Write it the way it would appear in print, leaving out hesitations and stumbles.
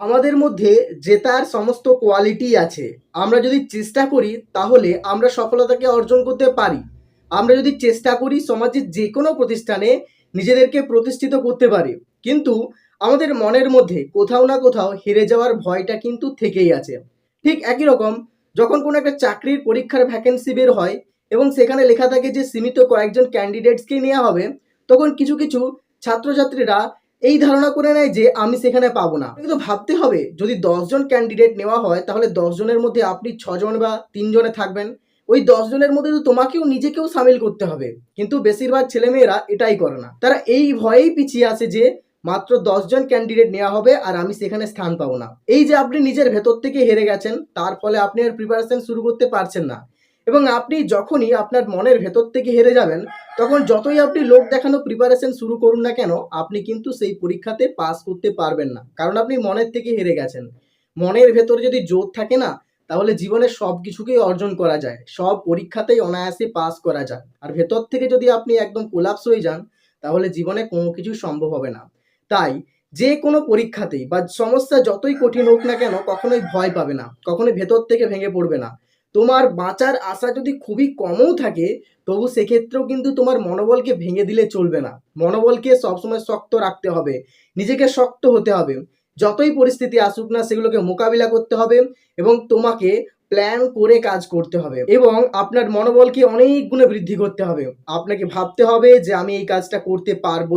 আমাদের মধ্যে জেতার সমস্ত কোয়ালিটি আছে। আমরা যদি চেষ্টা করি তাহলে আমরা সফলতাকে অর্জন করতে পারি। আমরা যদি চেষ্টা করি সমাজের যে কোনো প্রতিষ্ঠানে নিজেদেরকে প্রতিষ্ঠিত করতে পারি। কিন্তু আমাদের মনের মধ্যে কোথাও না কোথাও হেরে যাওয়ার ভয়টা কিন্তু থেকেই আছে। ঠিক একই রকম যখন কোনো একটা চাকরির পরীক্ষার ভ্যাকেন্সি বের হয় এবং সেখানে লেখা থাকে যে সীমিত কয়েকজন ক্যান্ডিডেটসকে নেওয়া হবে, তখন কিছু কিছু ছাত্রছাত্রীরা এই ধারণা করে নেয় যে আমি সেখানে পাবো না। কিন্তু ভাবতে হবে যদি 10 জন ক্যান্ডিডেট নেওয়া হয় তাহলে 10 জনের মধ্যে আপনি 6 জন বা 3 জনে থাকবেন। ওই 10 জনের মধ্যে তো তোমাকেও নিজেকেও সামিল করতে হবে। কিন্তু বেশিরভাগ ছেলেমেয়েরা এটাই করে না। তারা এই ভয়েই পিছিয়ে আসে যে মাত্র 10 জন ক্যান্ডিডেট নেওয়া হবে আর আমি সেখানে স্থান পাবো না। এই যে আপনি নিজের ভেতর থেকে হেরে গেছেন, তার ফলে আপনি আর প্রিপারেশন শুরু করতে পারছেন না। এবং আপনি যখনই আপনার মনের ভেতর থেকে হেরে যাবেন, তখন যতই আপনি লোক দেখানো প্রিপারেশন শুরু করুন না কেন, আপনি কিন্তু সেই পরীক্ষাতে পাস করতে পারবেন না। কারণ আপনি মনের থেকে হেরে গেছেন। মনের ভেতরে যদি জোর থাকে না, তাহলে জীবনে সব কিছুকেই অর্জন করা যায়। সব পরীক্ষাতেই অনায়াসে পাস করা যায়। আর ভেতর থেকে যদি আপনি একদম কোলাপস হয়ে যান, তাহলে জীবনে কোনো কিছুই সম্ভব হবে না। তাই যে কোনো পরীক্ষাতেই বা সমস্যা যতই কঠিন হোক না কেন, কখনোই ভয় পাবে না। কখনোই ভেতর থেকে ভেঙে পড়বে না। তোমার বাঁচার আশা যদি খুবই কমও থাকে, তবু সেক্ষেত্রেও কিন্তু তোমার মনোবলকে ভেঙে দিলে চলবে না। মনোবলকে সবসময় শক্ত রাখতে হবে। নিজেকে শক্ত হতে হবে। যতই পরিস্থিতি আসুক না সেগুলোকে মোকাবিলা করতে হবে এবং তোমাকে প্ল্যান করে কাজ করতে হবে এবং আপনার মনোবলকে অনেক গুণে বৃদ্ধি করতে হবে। আপনাকে ভাবতে হবে যে আমি এই কাজটা করতে পারবোই।